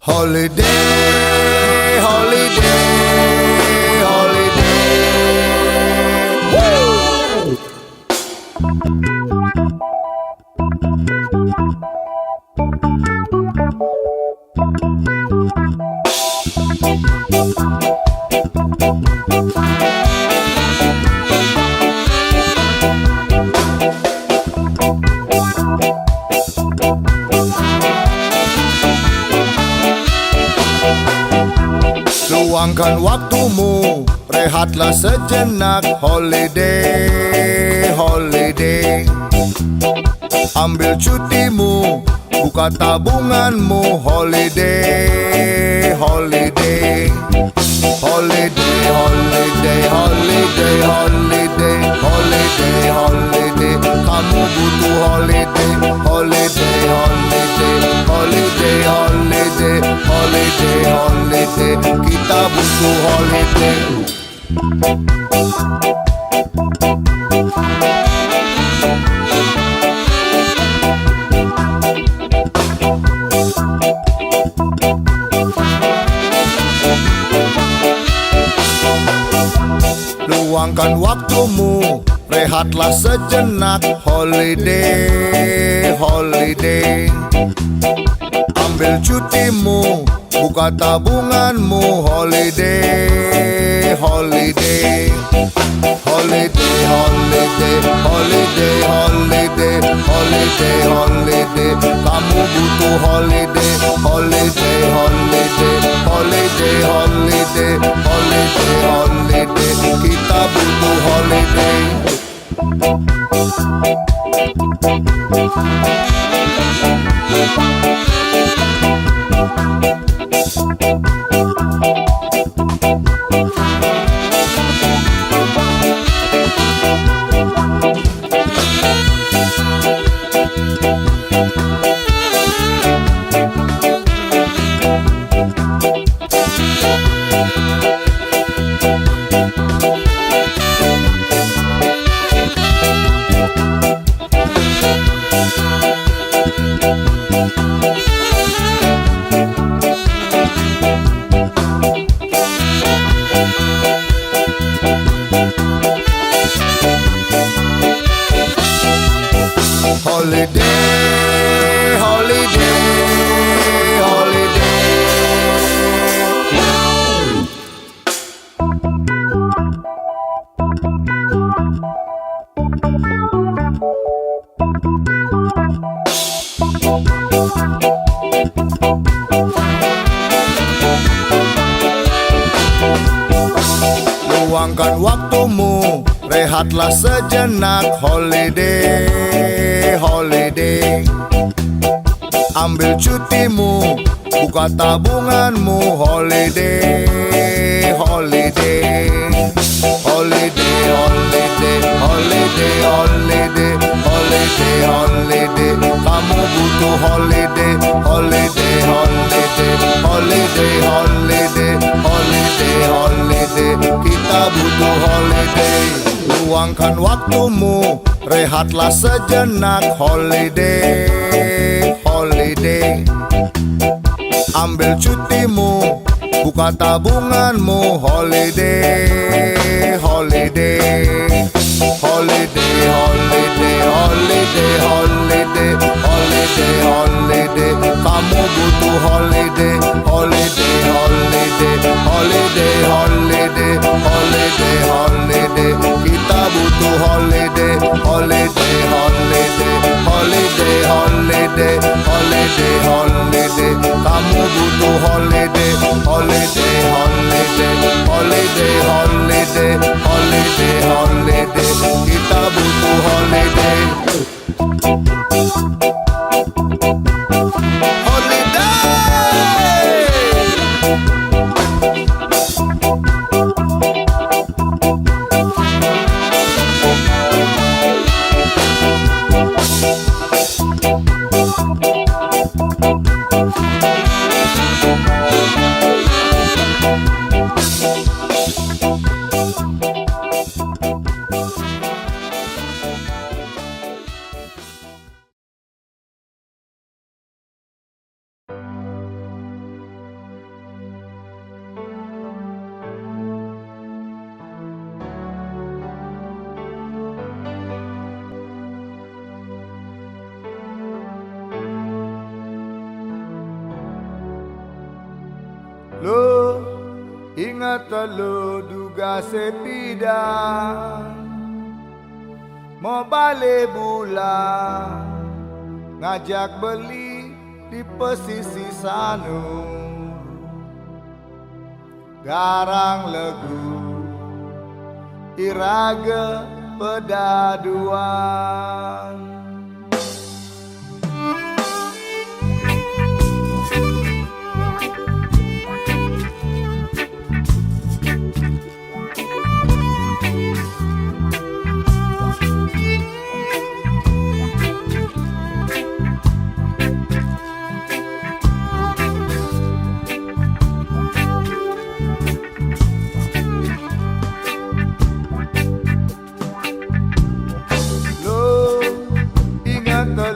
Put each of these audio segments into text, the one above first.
Holiday, holiday, holiday. Woo! Luangkan waktumu, rehatlah sejenak. Holiday, holiday. Ambil cutimu, buka tabunganmu. Holiday, holiday. Holiday, holiday, holiday, holiday. Holiday, holiday. Kamu butuh holiday. Holiday, holiday. Holiday, holiday. Holiday, holiday. Kita butuh holiday. Luangkan waktumu, rehatlah sejenak. Holiday, holiday. Ambil cutimu, buka tabunganmu. Holiday, holiday. Holiday, holiday, holiday, holiday. Holiday, holiday. Kamu butuh holiday. Holiday, holiday. Holiday, holiday. Holiday, holiday. Kita butuh holiday. Holiday, holiday, holiday. Luangkan waktumu, rehatlah sejenak. Holiday, holiday. Ambil cutimu, buka tabunganmu. Holiday, holiday. Holiday, holiday, holiday, holiday. Holiday, holiday. Kamu butuh holiday. Holiday, holiday. Holiday, holiday. Holiday, holiday. Kita butuh holiday. Luangkan waktumu, rehatlah sejenak. Holiday, holiday. Ambil cutimu, buka tabunganmu. Holiday, holiday. Holiday, holiday, holiday, holiday. Holiday, holiday. Kamu butuh holiday. Holiday, holiday. Holiday, holiday. Holiday, holiday. Kita butuh holiday. Holiday, holiday. Holiday, holiday. Holiday, holiday. Kamu butuh holiday. Holiday, holiday. Holiday, holiday. Holiday, holiday. Kita butuh holiday. Lo ingat lo duga sepidan mau balik bulan ngajak beli di pesisi sanu garang legu iraga pedaduan.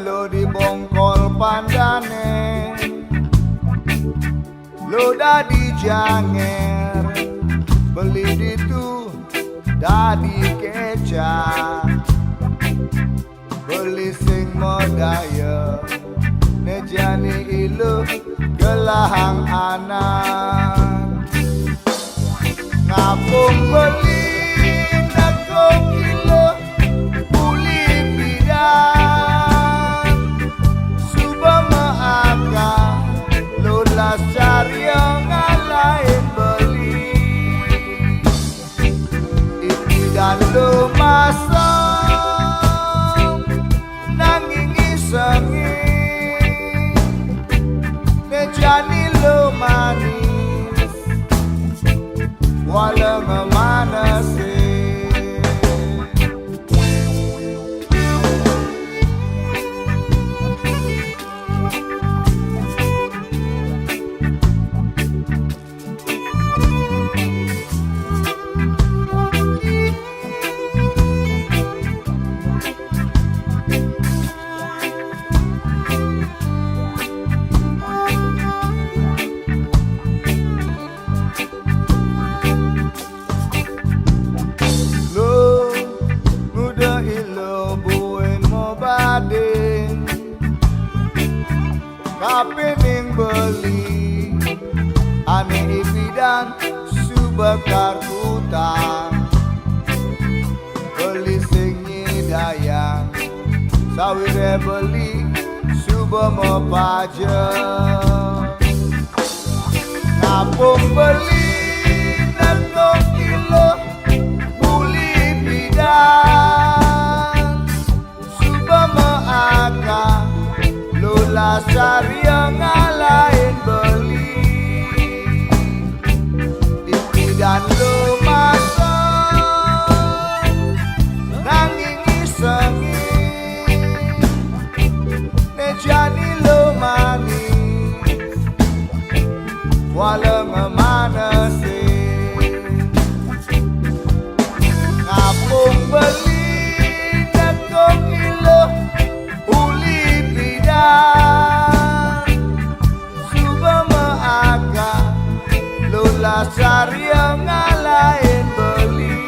Lo di bongkol pandane lo dadi janger beli ditu dadi kecap beli sing modaya nejani ilu gelahang anak ngapung beli nakong ilo buli bidang cari yang lain beli ini dan lo masam nanging isengin nejani lo manis walau ngemanasin. Kapining beli ane ibidan subakar hutang beli sing nyidayang sawire beli suba mau pajak ngapung beli nangkong kilo buli bidan suba mau akang lula cari yang lain beli Ipi dan lo masak nanging isengin nejani lo manis walau ngemanasin ngapung beli nakong ilo uli bidan suba maaga lula cari yang lain beli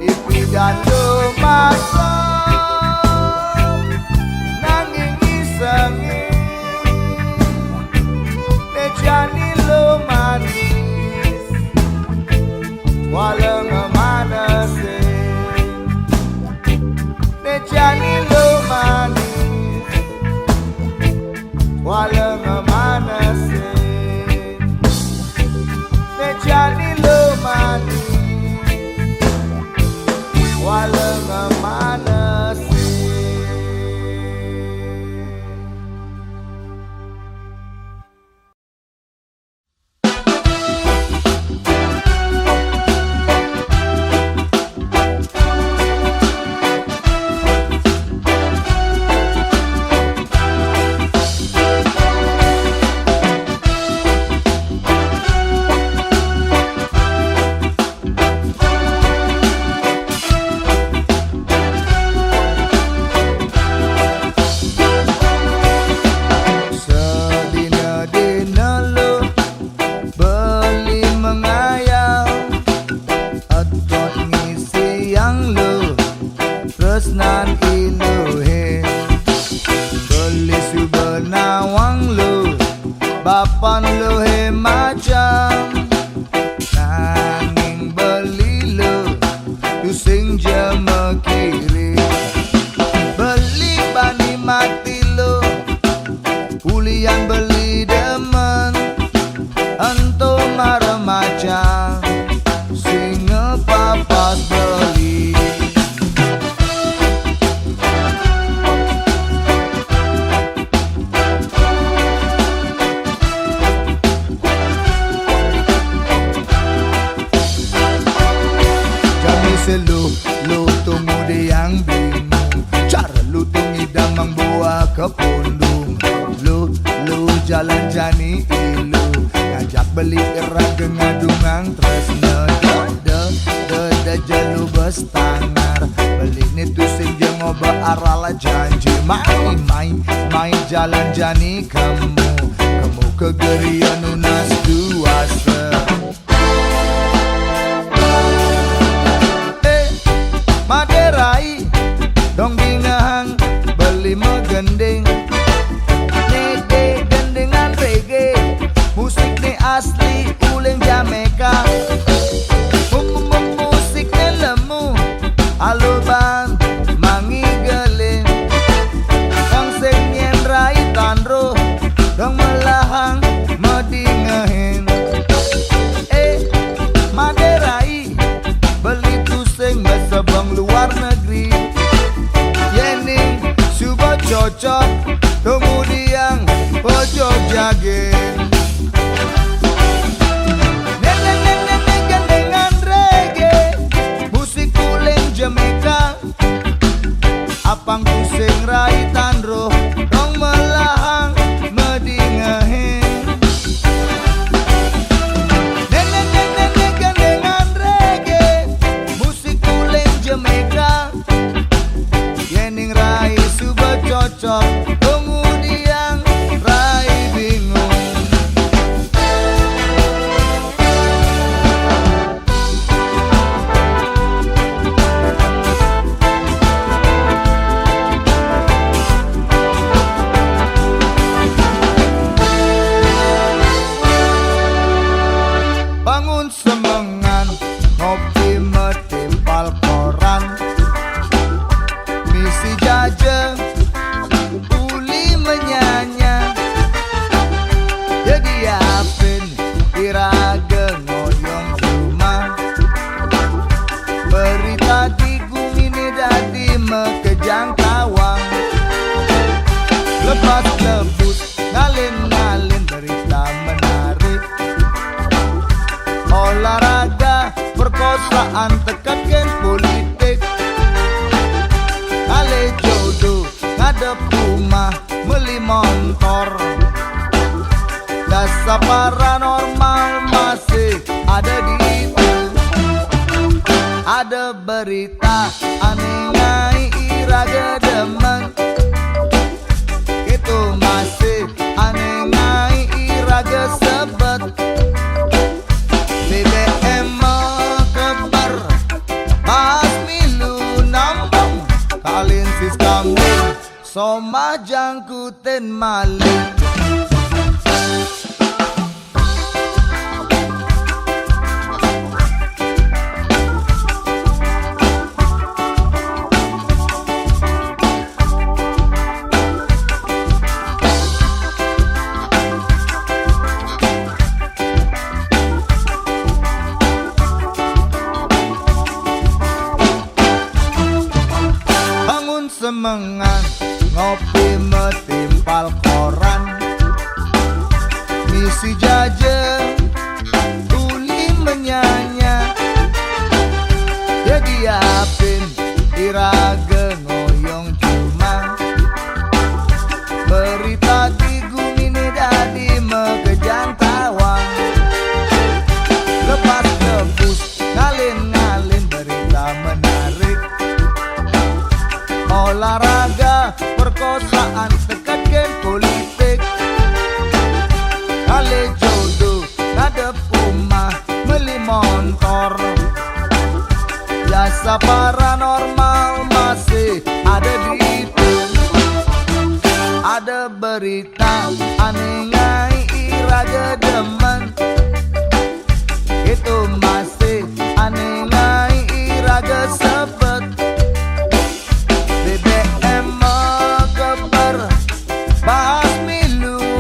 Ipi dan lo masak nanging isengin nejani lo manis walau ngemanasin nejani lo manis walau ngemanasin nejani lo manis walau ngemanasin. Ulian beli demen ento remaja sing ngepapas beli. Jami selu lu tunggu yang bingung cara lu tungi damang buah ke pundung. Lu jalan jani ilu ngajak beli kerak ngadungang tresna de jalu bestangar beli nitu sing jeung oba arala janji main jalan jani kamu kegerian unas duasa. Maderai dong bingang beli megending nede gendengan reggae musik nih asli uleng Jamaica musiknya lemu aluban mangi geling kang sing nyen rai tanro dong melahang medingehin Maderai beli tusing mesebang luar negeri yening suba cocok kemudian ojo jagen nenek gandengan reggae musik uleng Jamaica apang tusing rai tanro dong melahang medingehin Jamaica yening rai suba cocok kemudian rai bingung. Bangun semengan ngopi metimpal koran misi jajeng uli menyanya jadi apin iraga ngoyong rumah berita di gumini dadi mekejang tawang lepas lebus ngalin berita menarik olahraga perkosaan tekatkan politik ale jodoh ngadep rumah beli motor dasar paranormal masih ada di itu ada berita aneh ngai iraga demen itu masih aneh ngai iraga sebet BBM kebar pas milu nambang kalin sis kamu soma jangkuten maling. Semengan ngopi metimpal koran misi jajeng uli menyanya jadi apin iraga ngoyong cuma berita di gumini dadi mekejang tawang lepas lebus ngalin berita menarik olahraga perkosaan tekatkan politik ale jodoh ngadep rumah beli motor jasa paranormal masih ada di itu ada berita aneh ngai iraga demen itu masih aneh ngai iraga sebet BBM kebar bahas milu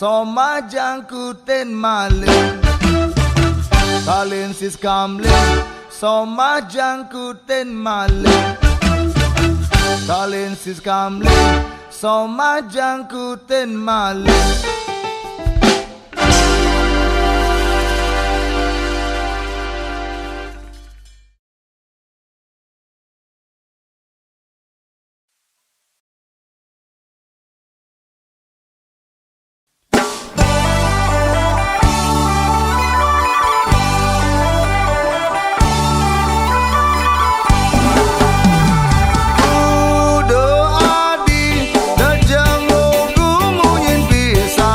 Soma jangkuten malin Kalin sis kamlin Soma jangkuten malin Kalin sis kamlin Soma jangkuten malin Adi, dajang gumunyin bisa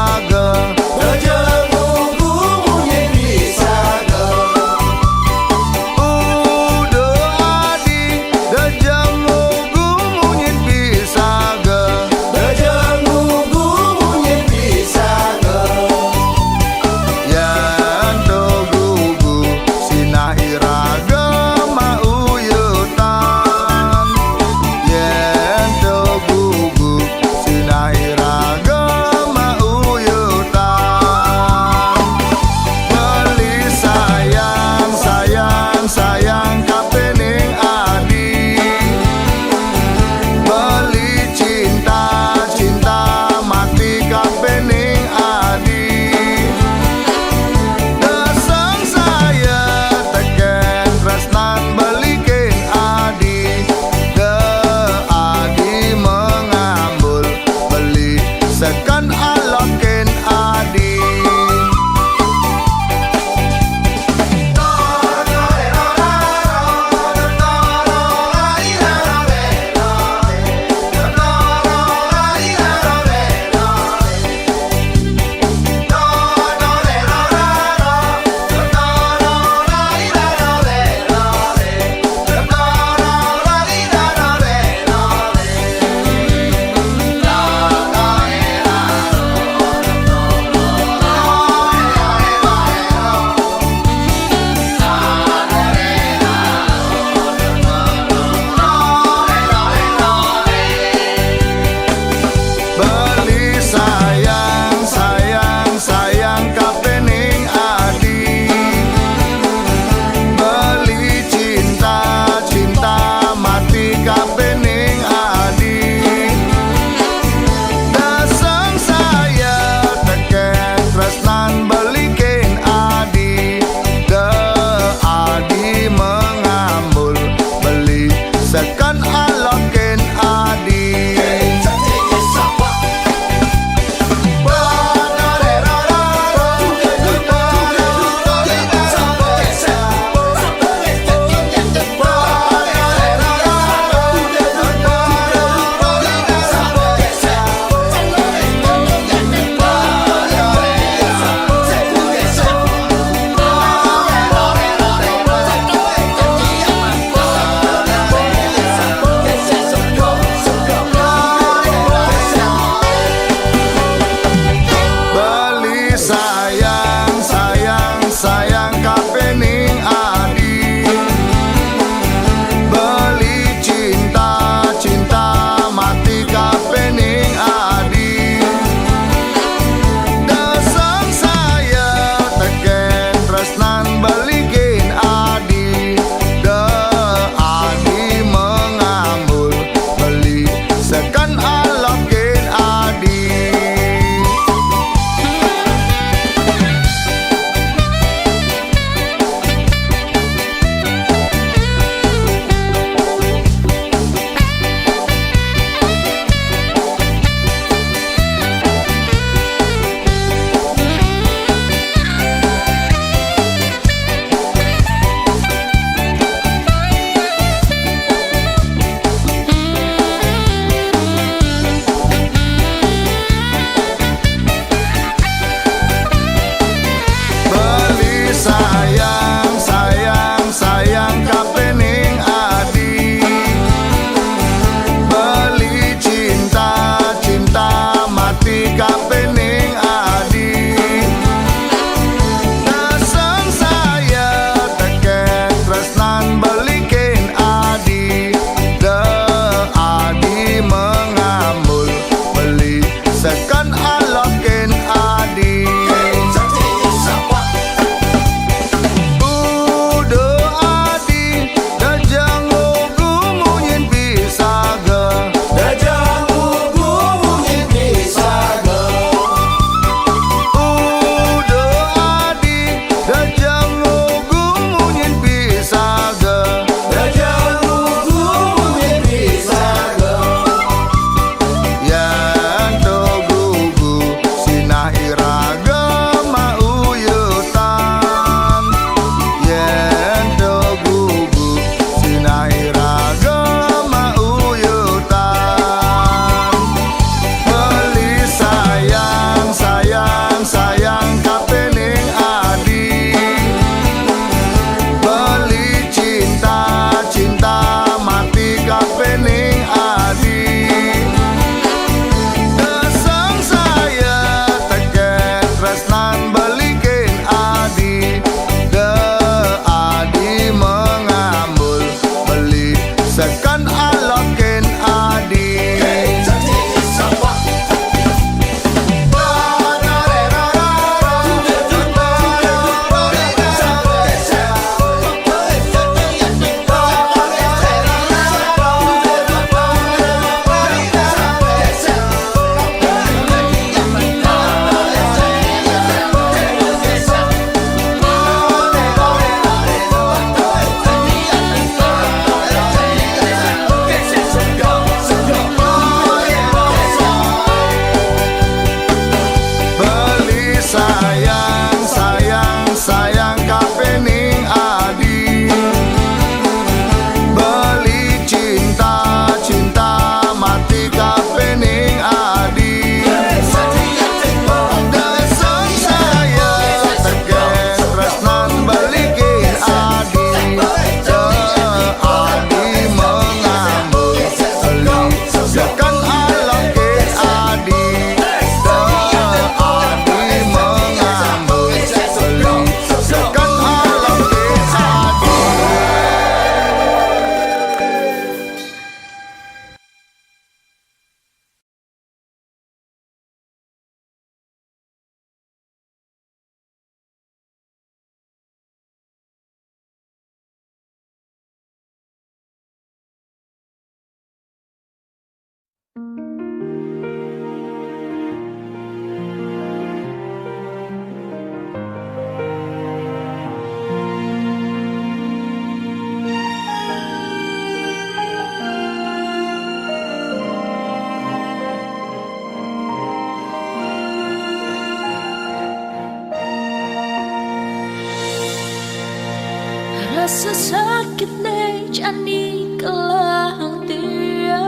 jani kelang tiang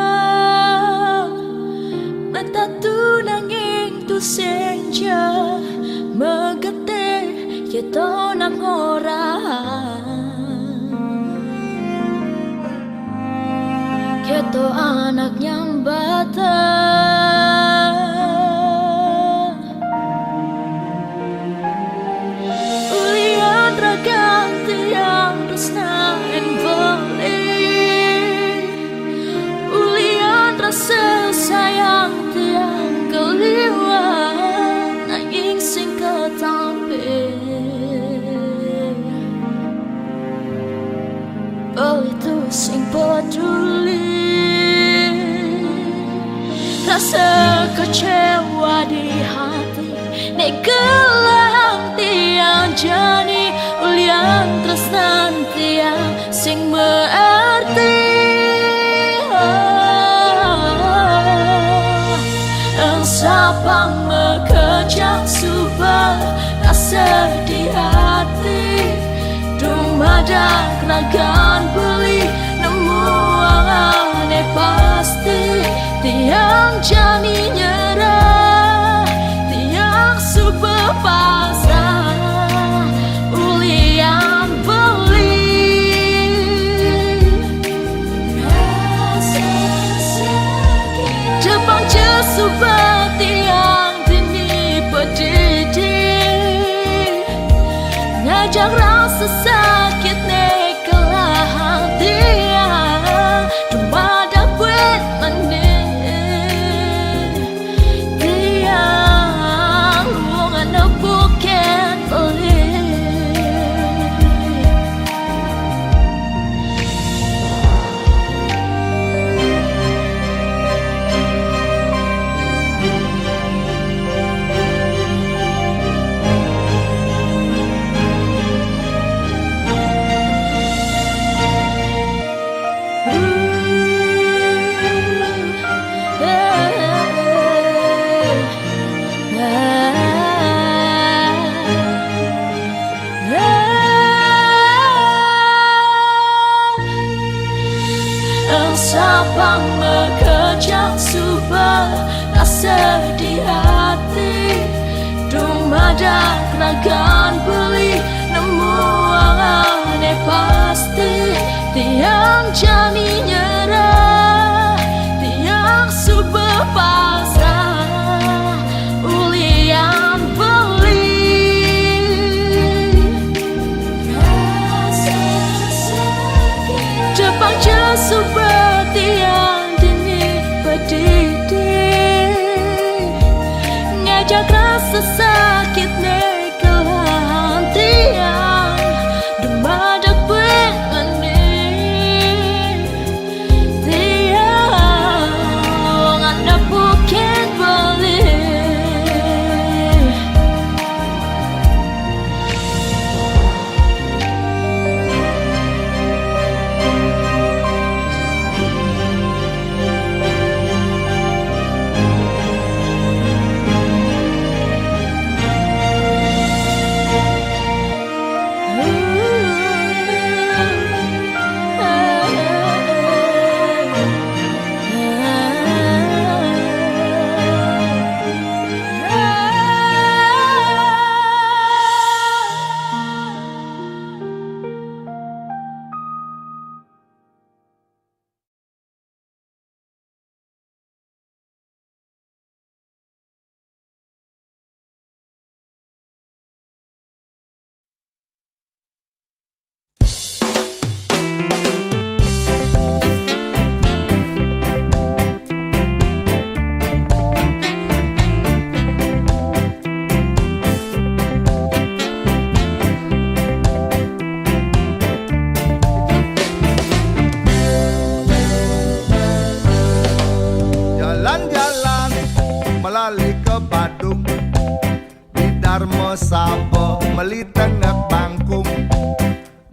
Betatu nanging tu senja Megete yeto nang orang Keto anak yang batang Ulian ragang tiang tresna en beli Ulian rasa sayang tiang keliwat Nanging sing ketampe Oh itu sing peduli Rasa kecewa di hati Nek kelang tiang jani Ulian tresnan tiang sing berarti Sapang mekejang subah rasa di hati Dumadak ragan beli nemu angane pasti Tiang jani nyerah Tiang super pasrah Ulian beli Jepang jesubah tiang dini pedidi Ngajak rasa sakit nekelah tiang Dumadak buat menih Tiang lungan bukan beli Sapang mekejang subah rasa di hati Dumadak ragan beli nemu angane pasti Tiang jani nyerah Tiang super pasrah Ulian beli Jepang jesubah tiang dini pedidi Ngajak rasa sakit nekelan tiang Dumadak buat menih Tiang lungan bukan beli Melali ke Badung di Darmo Sabo meli tengah bangkung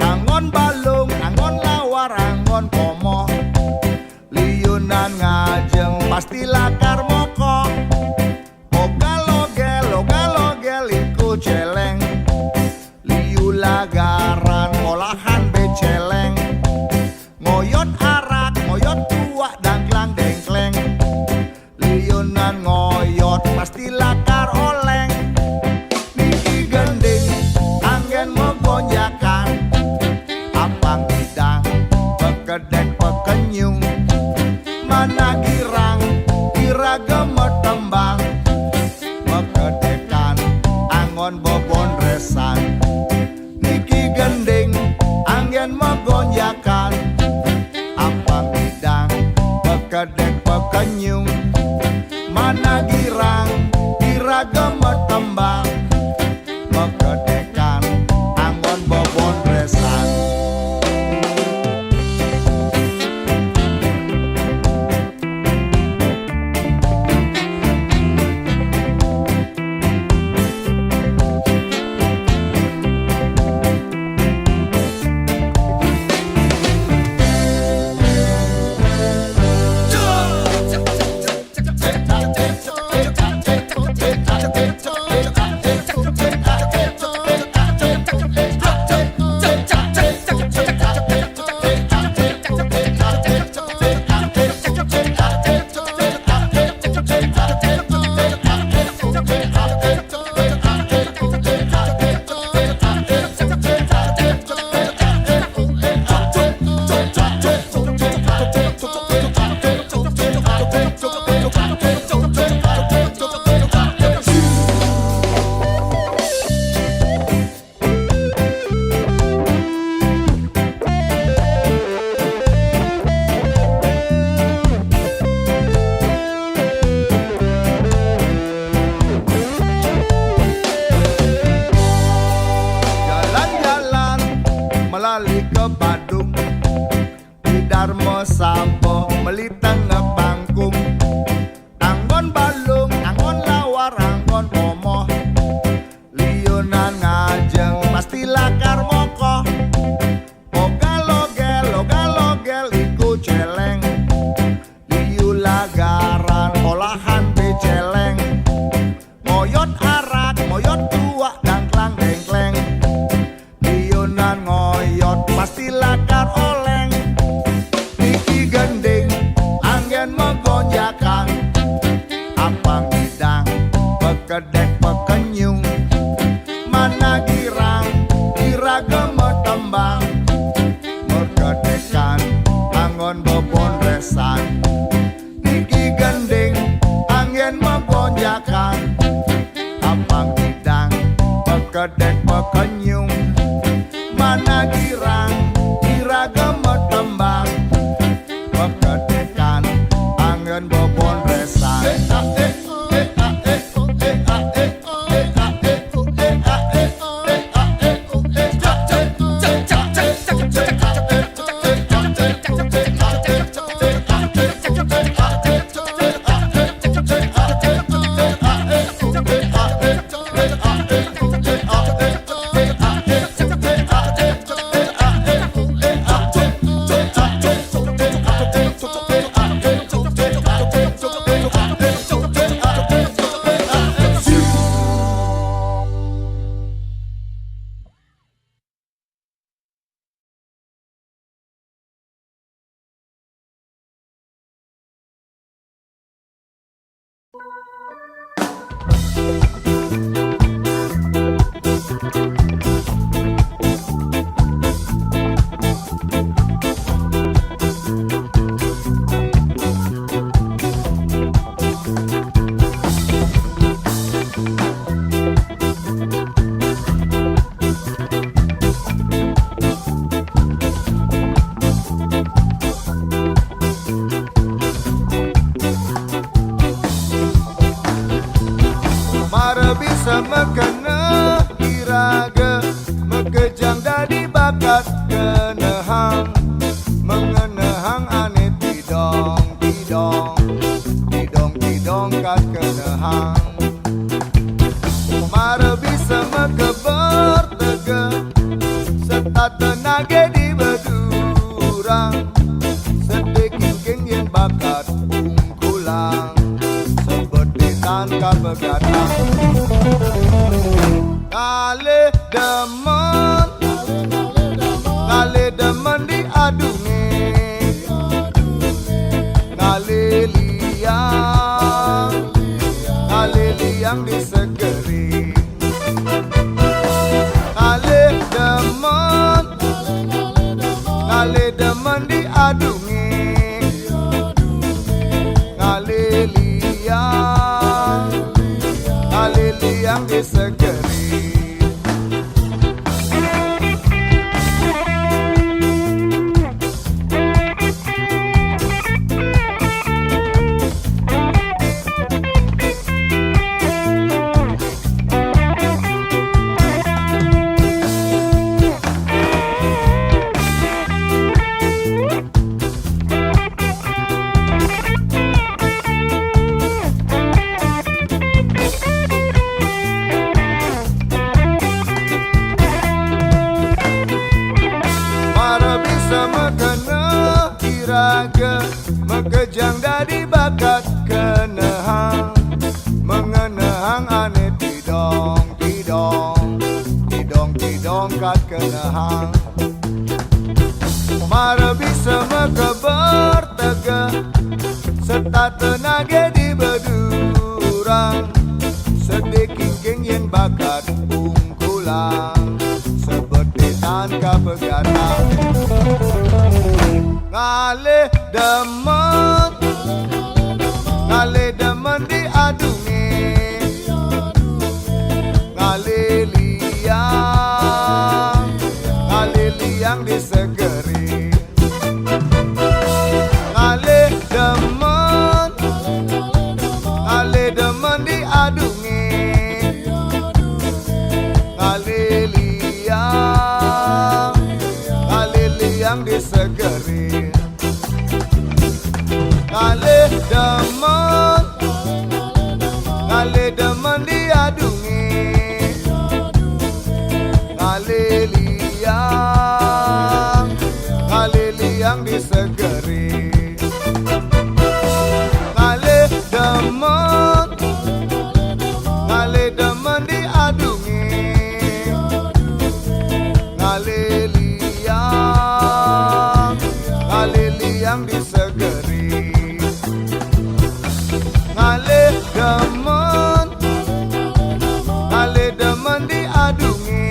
angon balung angon lawar angon komo liunan ngajeng pasti lakar moko oga loge liku celeng liu lagaran olahan beceleng Liyunan ngoyot pasti lakar oleng. Niki gending angin megonjakan. Abang idang pekedek pekenyung. Mana girang kira gemetembang. Mekedekan angon bobon resan. Niki gending angin megonjakan. Abang idang pekedek pekenyung. Mana girang kira gemetembang. Mekedekan angon bobon resan. Jalan-jalan melalui ke Badung, di Darmo Sabo meli tengah panggung. Anggon balung, anggon lawar, anggon omoh. Liyunan ngajeng pasti lakar mokoh. Ogal-ogel iku celeng. Liyu lagaran olahan beceleng. Moyot arak, moyot tua, dangklang dengkleng. Liyunan ngoyot pasti lakar oleng. Niki gending angin megonjakan. Abang idang pekedek pekenyung. Mana girang kira gemetembang. Mekedekan angon bobon resan. Niki gending angin megonjakan. Abang idang pekedek pekenyung. Mana girang kira gemetembang. Mekedekan angin bobon resan. Bisa mekena iraga mekejang dari bakat kenehang. Mengenehang ane tidong kat kenehang. Mara bisa mekeber tege serta tenaga di bedurang. Sedikit yen bakat ungkulang sebetitan kat begatang. Kale demen diadunge, ngale liang ngale liang disegeri, ngale demen diadungi, ngale liang disegeri. Mekejang dari bakat kenehang, mengenehang ane tidong kat kenehang. Mara bisa mekeber tege, serta tenaga di bedurang, sedikit yen bakat ungkulang, sebetitan kapegatang. Ngale demen diadungi, ngale liang disegeri, ngale demen diadungi, ngale liang disegeri. Ngale demen diadungi, ngale liang disegeri, ngale demen diadungi, ngale liang disegeri. Ngale demen diadungi,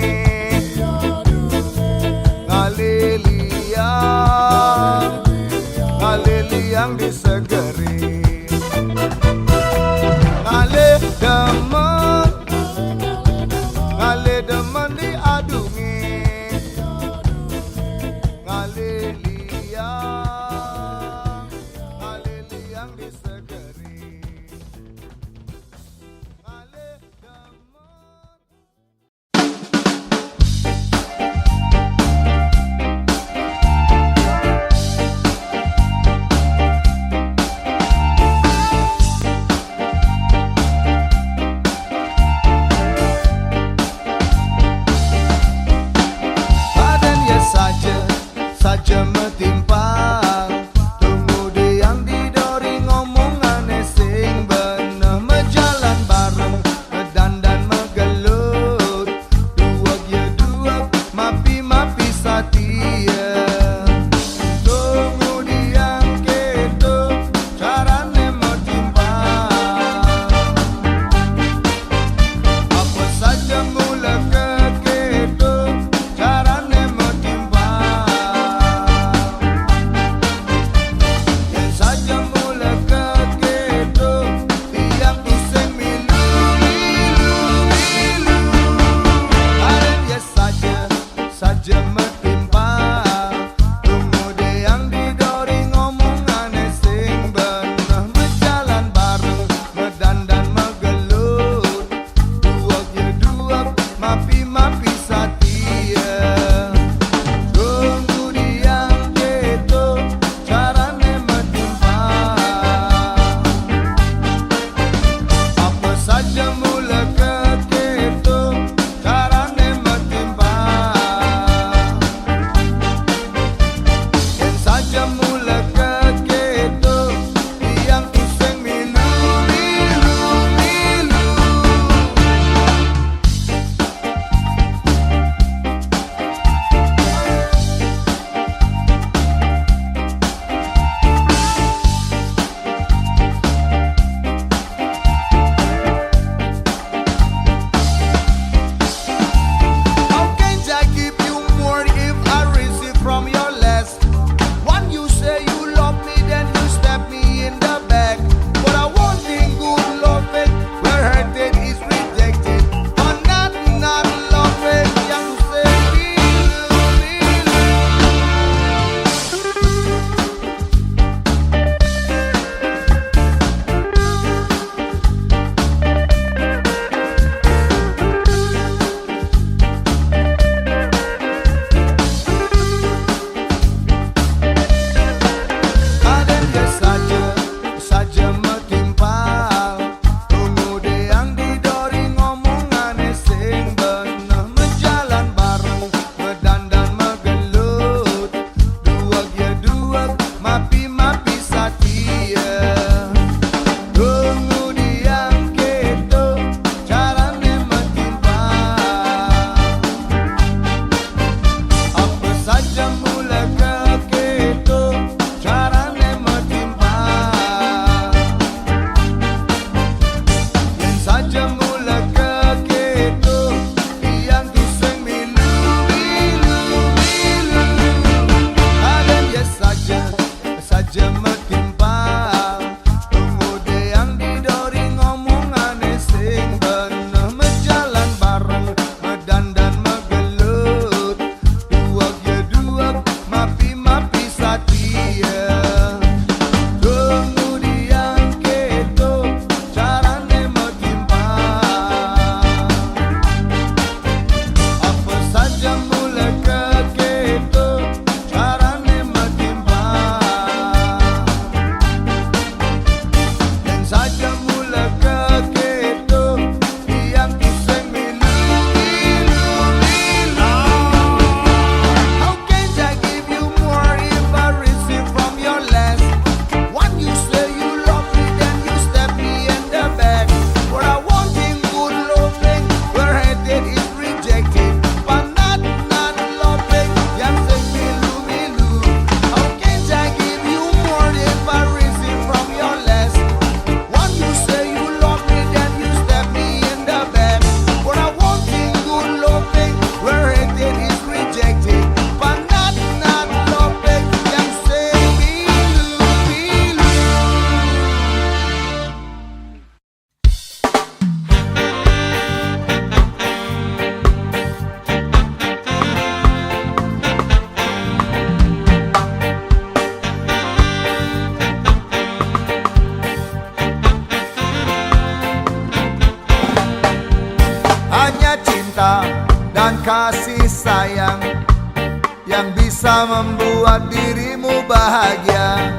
ngale liang disegeri, ngale demen diadungi, ngale liang disegeri. dan kasih sayang yang bisa membuat dirimu bahagia.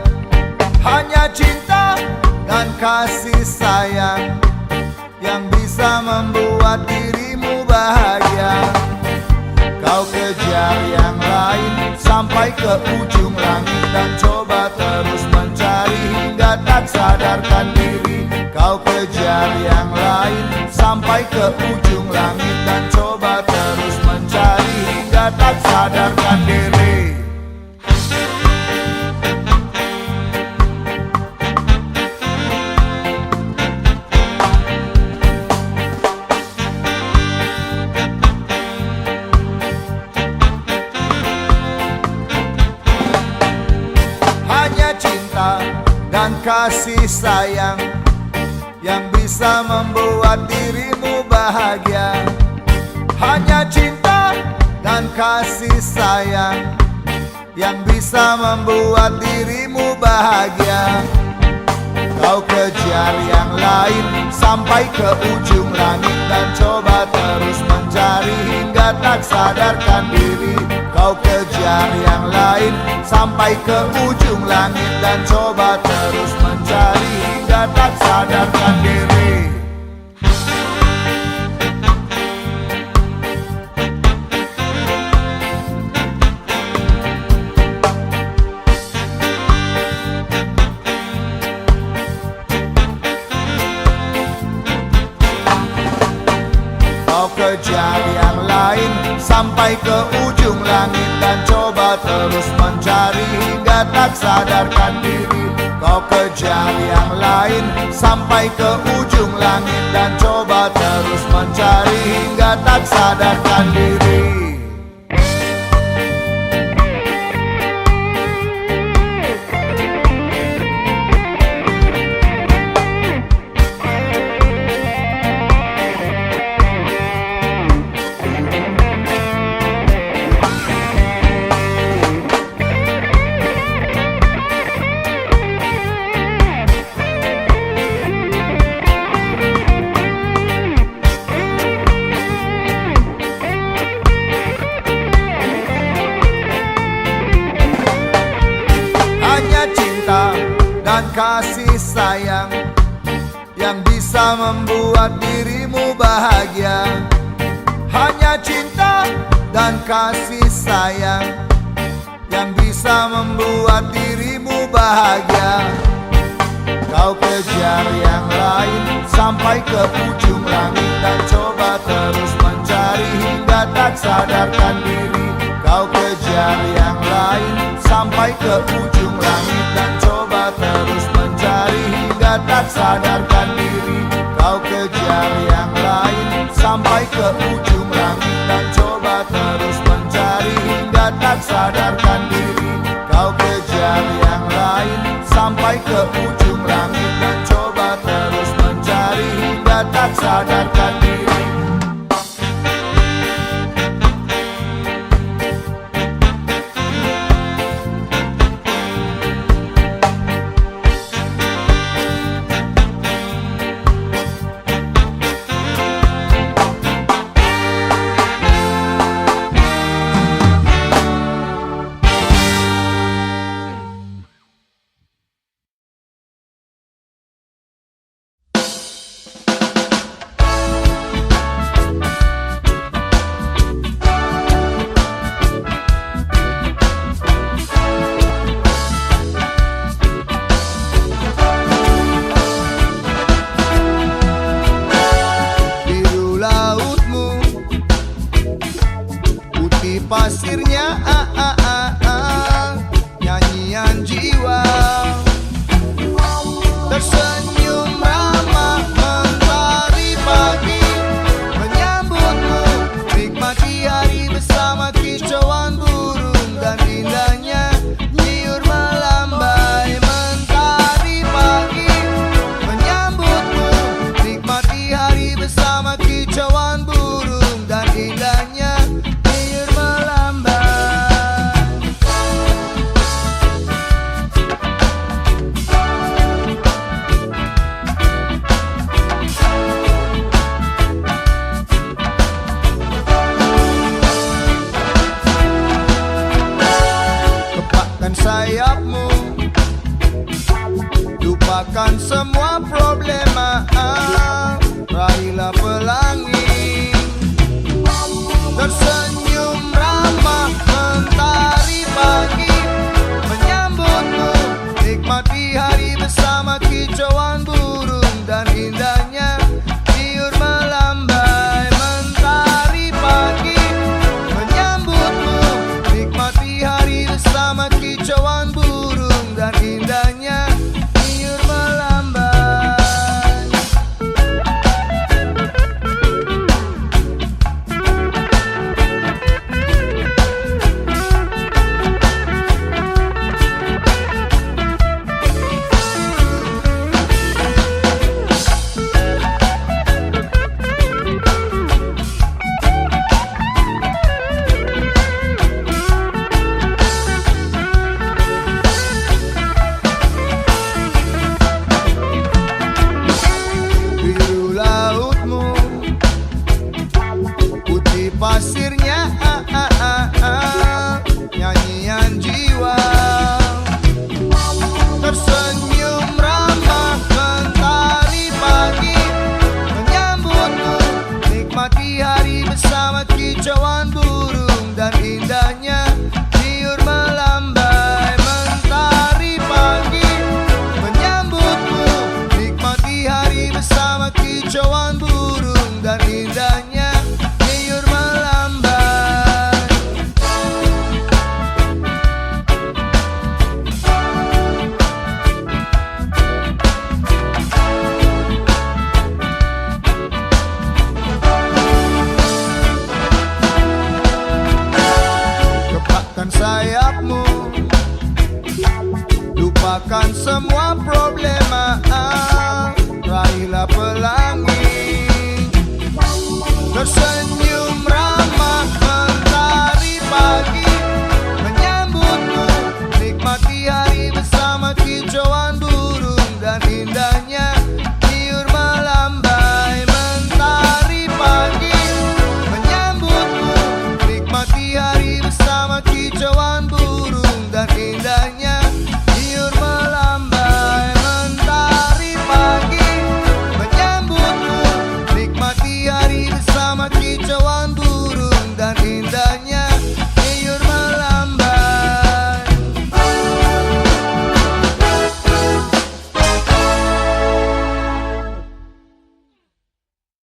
Hanya cinta dan kasih sayang yang bisa membuat dirimu bahagia. Kau kejar yang lain sampai ke ujung langit dan coba terus mencari hingga tak sadarkan diri. Kau kejar yang lain sampai ke ujung langit dan coba terus mencari hingga tak sadarkan diri. Hanya cinta dan kasih sayang yang bisa membuat dirimu bahagia. Hanya cinta dan kasih sayang yang bisa membuat dirimu bahagia. Kau kejar yang lain sampai ke ujung langit dan coba terus mencari hingga tak sadarkan diri. Kau kejar yang lain sampai ke ujung langit dan coba terus mencari hingga tak sadarkan diri. Kau kejar yang lain sampai ke ujung langit dan coba terus mencari hingga tak sadarkan diri. Kau kejar yang lain sampai ke ujung langit dan coba terus mencari hingga tak sadarkan diri. Dan kasih sayang yang bisa membuat dirimu bahagia. Hanya cinta dan kasih sayang yang bisa membuat dirimu bahagia. Kau kejar yang lain sampai ke ujung langit dan coba terus mencari hingga tak sadarkan diri. Kau kejar yang lain sampai ke ujung langit dan coba terus mencari hingga tak sadarkan diri. Kau kejar yang lain sampai ke ujung langit dan coba terus mencari hingga tak sadarkan diri. Kau kejar yang lain sampai ke ujung langit dan coba terus mencari hingga tak sadarkan diri. Pasirnya nyanyian jiwa, tersenyum ramah mentari pagi menyambutmu, nikmati hari bersama kicauan burung dan indahnya nyiur melambai. Mentari pagi menyambutmu, nikmati hari bersama kicauan burung dan indahnya nyiur melambai. pasirnya nyanyian jiwa. Tersenyum ramah mentari pagi menyambutmu, nikmati hari bersama kicauan burung dan indahnya liur melambai. Mentari pagi menyambutmu, nikmati hari bersama kicauan